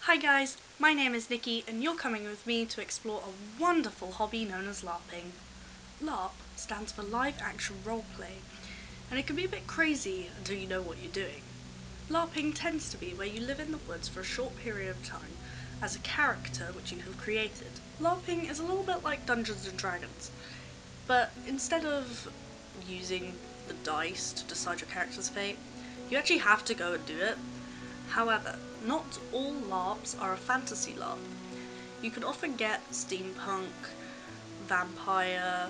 Hi guys, my name is Nikki and you're coming with me to explore a wonderful hobby known as LARPing. LARP stands for live action roleplay, and it can be a bit crazy until you know what you're doing. LARPing tends to be where you live in the woods for a short period of time as a character which you have created. LARPing is a little bit like Dungeons and Dragons, but instead of using the dice to decide your character's fate, you actually have to go and do it. However, not all LARPs are a fantasy LARP. You can often get steampunk, vampire,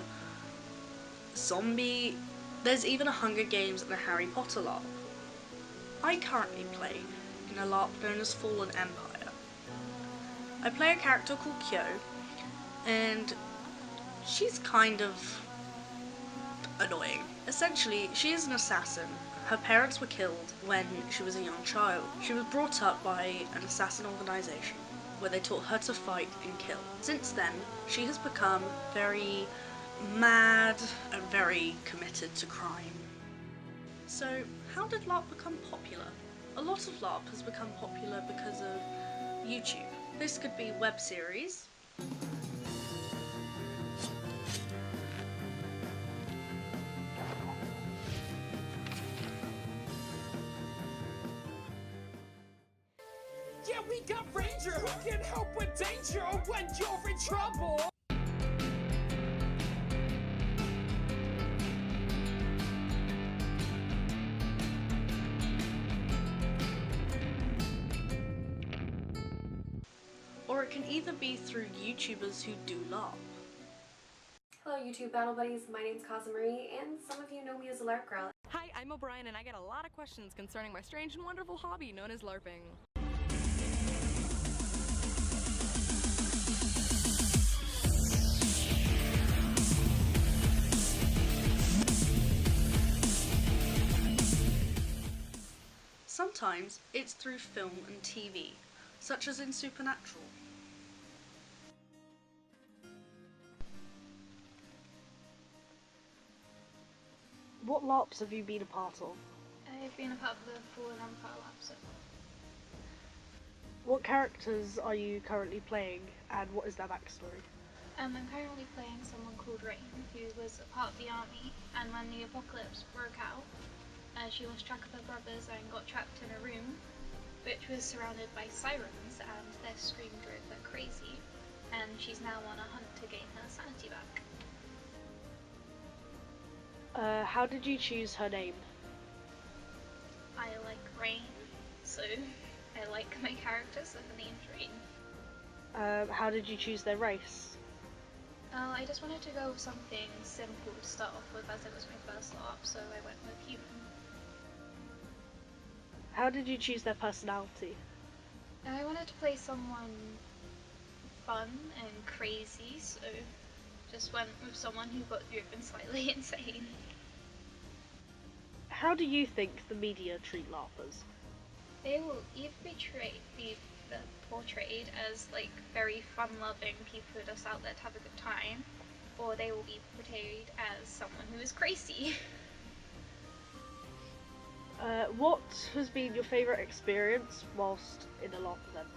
zombie, there's even a Hunger Games and a Harry Potter LARP. I currently play in a LARP known as Fallen Empire. I play a character called Kyo, and she's kind of annoying. Essentially, she is an assassin. Her parents were killed when she was a young child. She was brought up by an assassin organisation where they taught her to fight and kill. Since then, she has become very mad and very committed to crime. So, how did LARP become popular? A lot of LARP has become popular because of YouTube. This could be web series, Yeah, we got Ranger who can help with danger when you're in trouble. or it can either be through YouTubers who do LARP. Hello YouTube Battle Buddies, my name's Marie, and some of you know me as a LARP girl. Hi, I'm O'Brien and I get a lot of questions concerning my strange and wonderful hobby known as LARPing. Sometimes it's through film and TV, such as in Supernatural. What LARPs have you been a part of? I've been a part of the Fallen Empire Larps. What characters are you currently playing, and what is their backstory? I'm currently playing someone called Rain, who was a part of the army, and when the apocalypse broke out, she lost track of her brothers and got trapped in a room, which was surrounded by sirens, and their scream drove her crazy, and she's now on a hunt to gain her sanity back. How did you choose her name? I like Rain, so I like my character, so her name's Rain. How did you choose their race? I just wanted to go with something simple to start off with, as it was my first LARP, so I went with human. How did you choose their personality? I wanted to play someone fun and crazy, so just went with someone who got driven slightly insane. How do you think the media treat LARPers? They will either be portrayed as like very fun-loving people who are just out there to have a good time, or they will be portrayed as someone who is crazy. What has been your favourite experience whilst in a LARP event?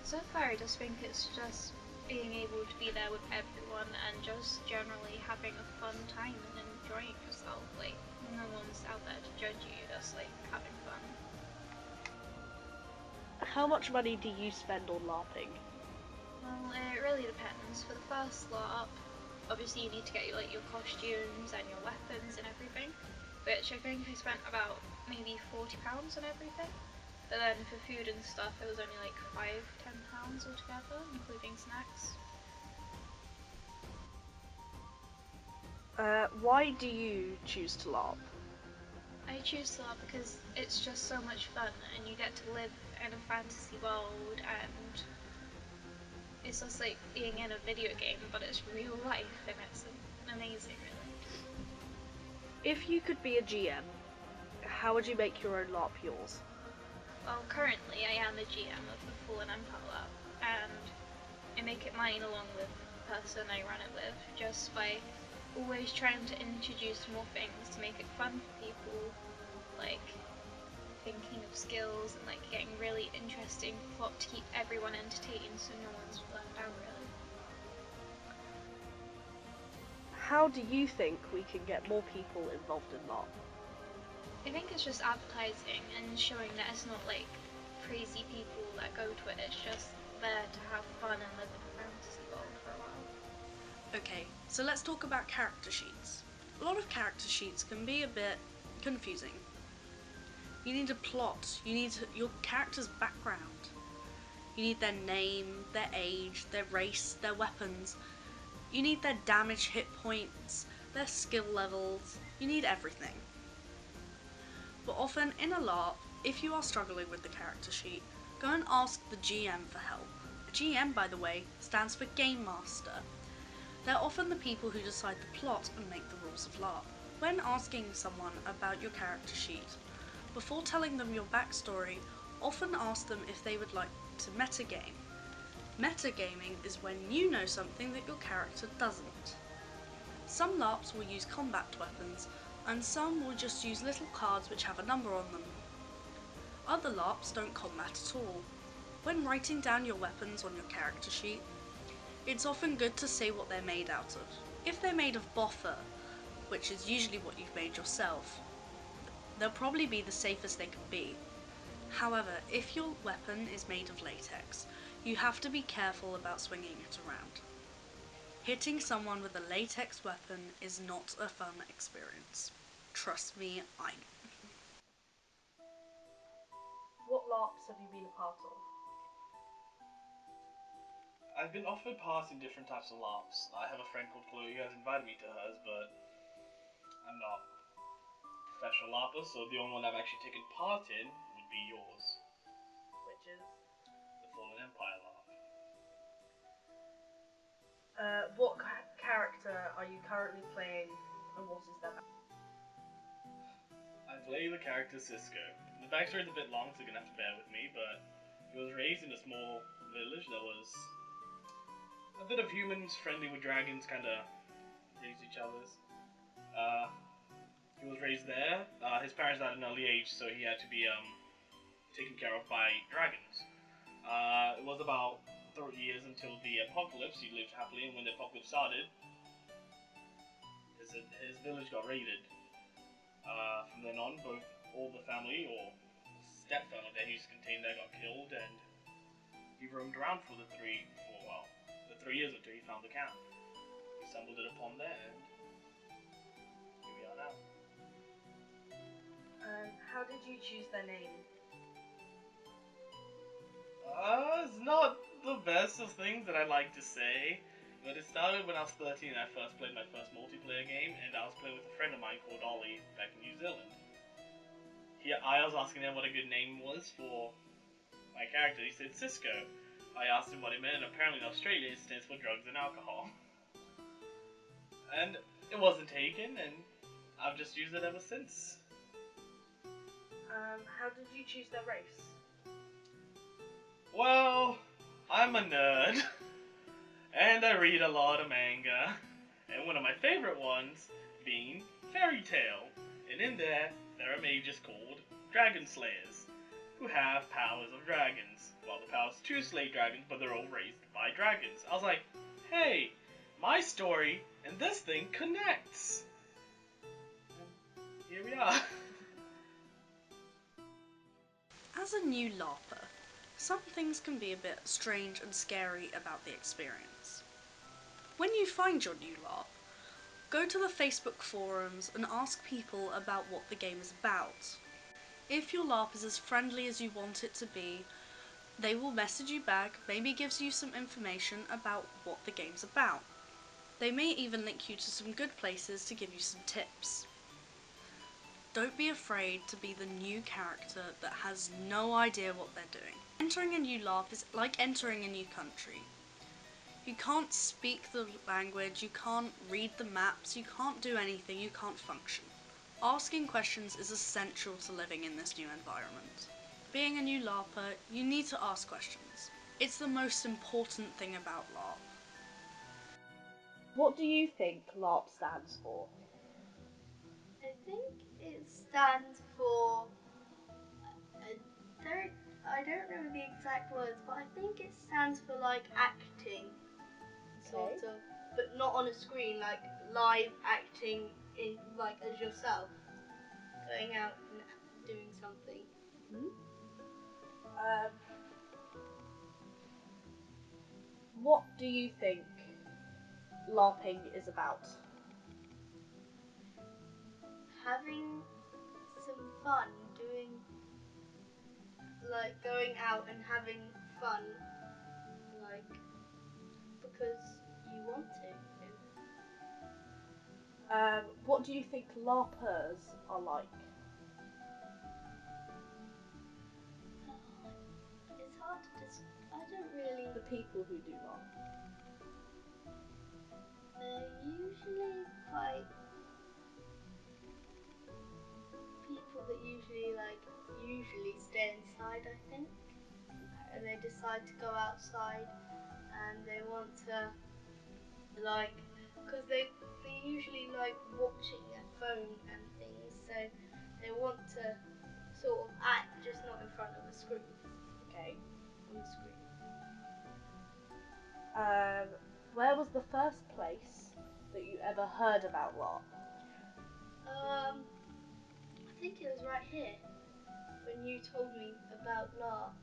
So far I just think it's just being able to be there with everyone and just generally having a fun time and enjoying yourself. Like, no one's out there to judge you, just like having fun. How much money do you spend on LARPing? Well, it really depends. For the first LARP, obviously you need to get like your costumes and your weapons and everything, which I think I spent about maybe £40 on everything. But then for food and stuff, it was only like £5–10 altogether, including snacks. Why do you choose to LARP? I choose to LARP because it's just so much fun, and you get to live in a fantasy world, and it's just like being in a video game, but it's real life, and it's amazing, really. If you could be a GM, how would you make your own LARP yours? Well, currently I am the GM of the Fallen Empire LARP, and I make it mine along with the person I run it with, just by always trying to introduce more things to make it fun for people, like thinking of skills and like getting really interesting interesting plot to keep everyone entertained so no one's left out really. How do you think we can get more people involved in LARP? I think it's just advertising and showing that it's not like crazy people that go to it, it's just there to have fun and live in a fantasy world for a while. Okay, so let's talk about character sheets. A lot of character sheets can be a bit confusing. You need a plot, you need your character's background. You need their name, their age, their race, their weapons. You need their damage hit points, their skill levels. You need everything. But often in a LARP, if you are struggling with the character sheet, go and ask the GM for help. GM, by the way, stands for Game Master. They're often the people who decide the plot and make the rules of LARP. When asking someone about your character sheet, before telling them your backstory, often ask them if they would like to metagame. Metagaming is when you know something that your character doesn't. Some LARPs will use combat weapons, and some will just use little cards which have a number on them. Other LARPs don't combat at all. When writing down your weapons on your character sheet, it's often good to say what they're made out of. If they're made of boffer, which is usually what you've made yourself, they'll probably be the safest they can be. However, if your weapon is made of latex, you have to be careful about swinging it around. Hitting someone with a latex weapon is not a fun experience. Trust me, I know. What LARPs have you been a part of? I've been offered parts in different types of LARPs. I have a friend called Chloe who has invited me to hers, but I'm not a professional LARPer, so the only one I've actually taken part in would be yours, Which is? the Fallen Empire LARP. What character are you currently playing, and what is their backstory? I play the character Cisco. The backstory is a bit long, so you're gonna have to bear with me, but he was raised in a small village that was a bit of humans friendly with dragons, kinda raised each other's. He was raised there. His parents died at an early age, so he had to be taken care of by dragons. It was about 30 years until the apocalypse. He lived happily, and when the apocalypse started, his village got raided. From then on, all the family, or step family that he used to contain there, got killed, and he roamed around for the 3 years until he found the camp. He stumbled it upon there, and here we are now. How did you choose their name? It's not the best of things that I like to say, but it started when I was 13 and I first played my first multiplayer game, and I was playing with a friend of mine called Ollie back in New Zealand. I was asking him what a good name was for my character. He said Cisco. I asked him what it meant, and apparently in Australia it stands for drugs and alcohol. And it wasn't taken, and I've just used it ever since. How did you choose their race? Well, I'm a nerd, and I read a lot of manga, and one of my favorite ones being Fairy Tail, and in there are mages called Dragon Slayers, who have powers of dragons. Well, the powers to slay dragons, but they're all raised by dragons. I was like, hey, my story and this thing connects. And here we are. As a new LARPer, some things can be a bit strange and scary about the experience. When you find your new LARP, go to the Facebook forums and ask people about what the game is about. If your LARP is as friendly as you want it to be, they will message you back, maybe gives you some information about what the game's about. They may even link you to some good places to give you some tips. Don't be afraid to be the new character that has no idea what they're doing. Entering a new LARP is like entering a new country. You can't speak the language, you can't read the maps, you can't do anything, you can't function. Asking questions is essential to living in this new environment. Being a new LARPer, you need to ask questions. It's the most important thing about LARP. What do you think LARP stands for? I think it stands for adult I don't know the exact words, but I think it stands for like acting, sort Okay. of, but not on a screen, like live acting in like as yourself, going out and doing something. Um, what do you think LARPing is about? Having some fun, doing like going out and having fun, like because you want to. What do you think LARPers are like? It's hard to I don't really. The people who do LARP. They're usually quite people that usually stay inside, I think, and they decide to go outside, and they want to like because they usually like watching their phone and things, so they want to sort of act just not in front of a screen Okay. on the screen. Where was the first place that you ever heard about LARP? I think it was right here when you told me about LARP,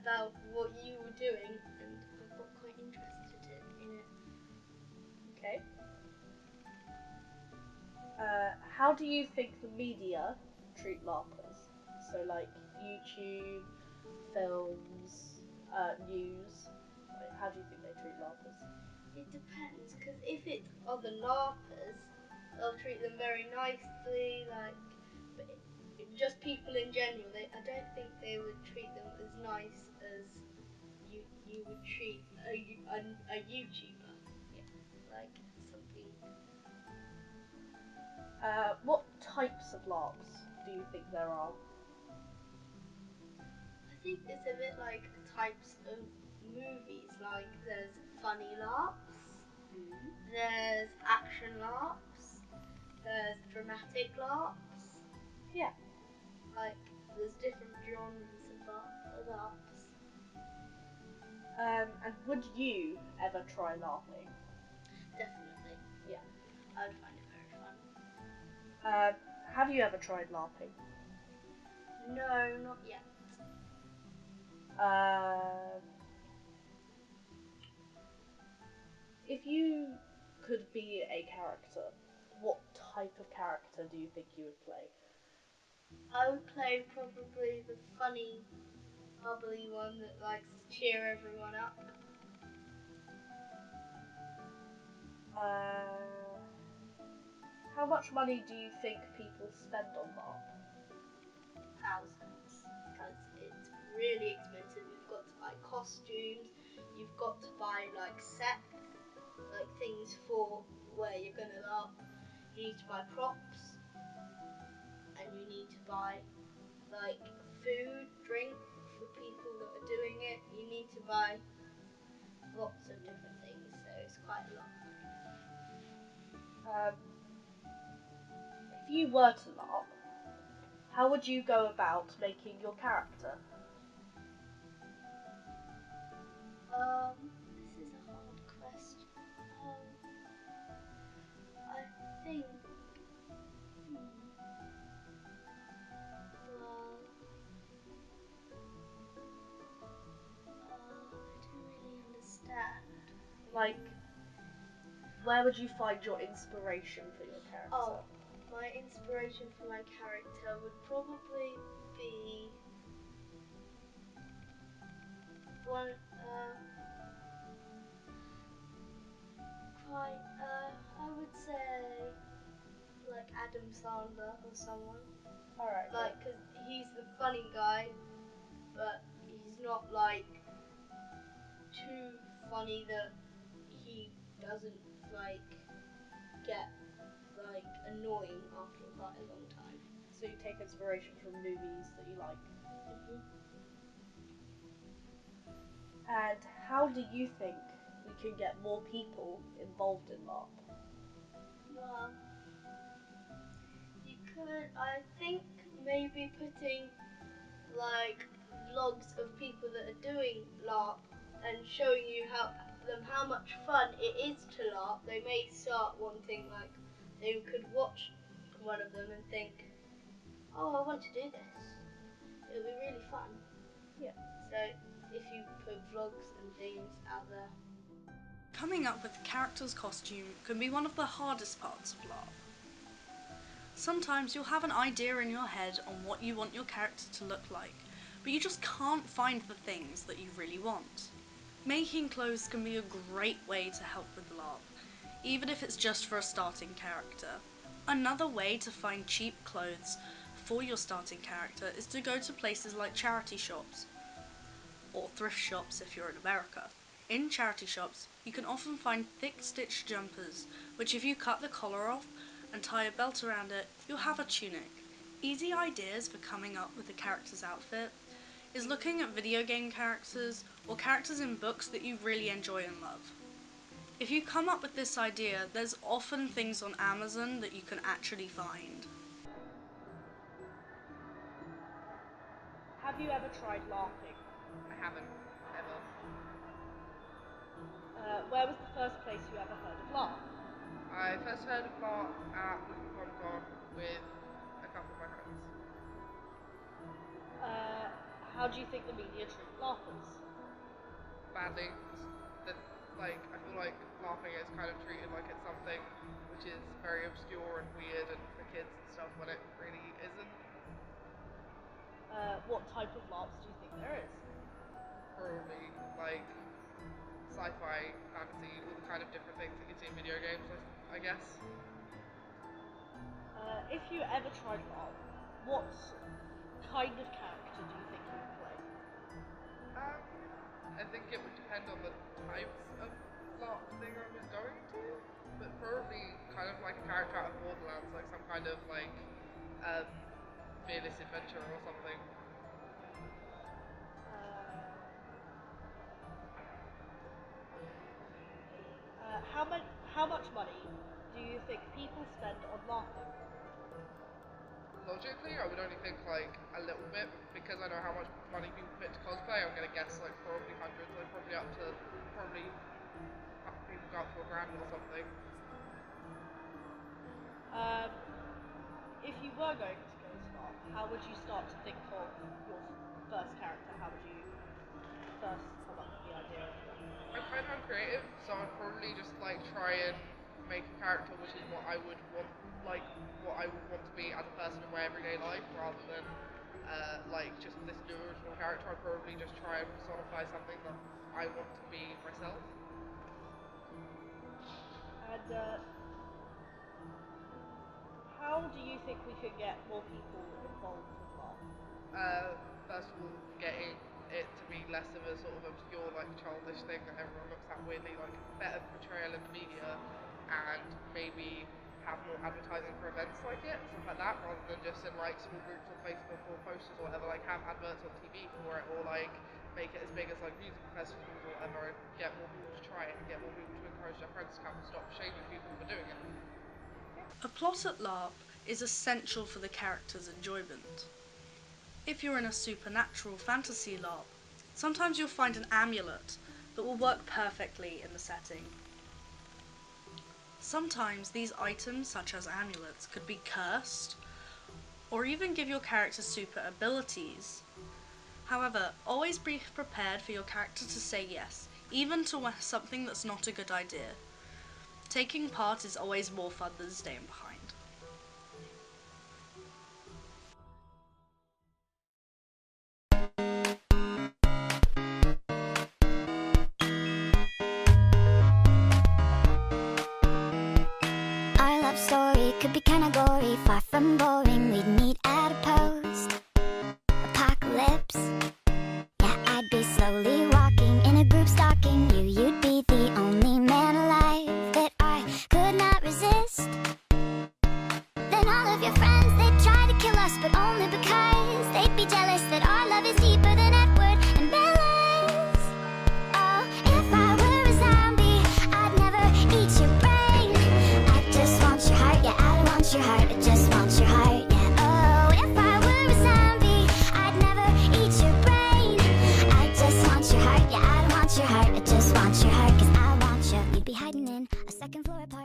about what you were doing, and I got quite interested in it. Okay. How do you think the media treat LARPers? So, like YouTube, films, news. Like, how do you think they treat LARPers? It depends, because if it's other LARPers, they'll treat them very nicely, like, but just people in general, I don't think they would treat them as nice as you would treat a YouTuber, yeah, like something. What types of LARPs do you think there are? I think it's a bit like types of movies, like there's funny LARPs, there's action LARPs, there's dramatic LARPs. Yeah. Like, there's different genres of LARPs. And would you ever try LARPing? Definitely. Yeah. I would find it very fun. Have you ever tried LARPing? No, not yet. Um, if you could be a character, what type of character do you think you would play? I would play probably the funny, bubbly one that likes to cheer everyone up. Uh, how much money do you think people spend on LARP? Thousands. Because it's really expensive. You've got to buy costumes, you've got to buy like sets, like things for where you're gonna LARP. You need to buy props, and you need to buy like food, drink for people that are doing it. You need to buy lots of different things, so it's quite a lot of money. Um, if you were to LARP, how would you go about making your character? This is a hard question. I think, well, I don't really understand. Like, where would you find your inspiration for your Oh, character? my inspiration for my character would probably be one, quite, I would say like Adam Sandler or someone. Alright, Like, because he's the funny guy, but he's not like too funny that he doesn't like get like annoying after quite a long time. so you take inspiration from movies that you like. Hmm. And how do you think we can get more people involved in LARP? Well, you could, I think maybe putting like vlogs of people that are doing LARP and showing you how much fun it is to LARP, they may start wanting, like, they could watch one of them and think, oh, I want to do this. It'll be really fun. Yeah. So if you put vlogs and things out there. Coming up with the character's costume can be one of the hardest parts of LARP. Sometimes you'll have an idea in your head on what you want your character to look like, but you just can't find the things that you really want. Making clothes can be a great way to help with LARP, even if it's just for a starting character. Another way to find cheap clothes for your starting character is to go to places like charity shops, or thrift shops if you're in America. In charity shops, you can often find thick stitched jumpers, which if you cut the collar off and tie a belt around it, you'll have a tunic. Easy ideas for coming up with the character's outfit is looking at video game characters or characters in books that you really enjoy and love. If you come up with this idea, there's often things on Amazon that you can actually find. Have you ever tried LARPing? I haven't, ever. Where was the first place you ever heard of LARP? I first heard of LARP at Little Comic-Con with a couple of my friends. How do you think the media treat LARPers? Badly. I feel like LARPing is kind of treated like it's something which is very obscure and weird and for kids and stuff when it really isn't. What type of LARPs do you think there is? Probably like sci-fi, fantasy, all the kind of different things that you see in video games, I guess. If you ever tried LARP, what kind of character do you think you would play? I think it would depend on the type of LARP thing I was going to, but probably kind of like a character out of Borderlands, like some kind of like fearless adventurer or something. How much money do you think people spend on LARPing? Logically, I would only think like a little bit, because I know how much money people put into cosplay. I'm gonna guess like probably hundreds, like probably people go up to $1,000 or something. If you were going to go to LARP, how would you start to think of your first character? How would you first come up with the idea? I'm kind of uncreative, so I'd probably just like try and make a character which is what I would want, like what I would want to be as a person in my everyday life, rather than like just this new original character. I'd probably just try and personify something that I want to be myself. And how do you think we could get more people involved with LARP? First of all, getting it to be less of a sort of obscure, like childish thing that everyone looks at weirdly, like better portrayal in the media, and maybe have more advertising for events like it, stuff like that, rather than just in like small groups on Facebook or posters or whatever, like have adverts on TV for it, or like make it as big as like music festivals or whatever, and get more people to try it, and get more people to encourage their friends to come and stop shaming people for doing it. A plot at LARP is essential for the character's enjoyment. If you're in a supernatural fantasy LARP, sometimes you'll find an amulet that will work perfectly in the setting. Sometimes these items, such as amulets, could be cursed, or even give your character super abilities. However, always be prepared for your character to say yes, even to something that's not a good idea. Taking part is always more fun than staying behind. Our love story could be kinda gory, far from boring. We'd meet at a post apocalypse. Yeah, I'd be slowly walking in a group stalking you. You'd be the only man alive that I could not resist. Then all of your friends, they'd try to kill us, but only because they'd be jealous that our love is deeper than Edward and Bella's. Oh, if I were a zombie, I'd never eat your brain. I just want your heart, yeah, I don't want your heart, I just want your heart, yeah. Oh, if I were a zombie, I'd never eat your brain. second floor apart.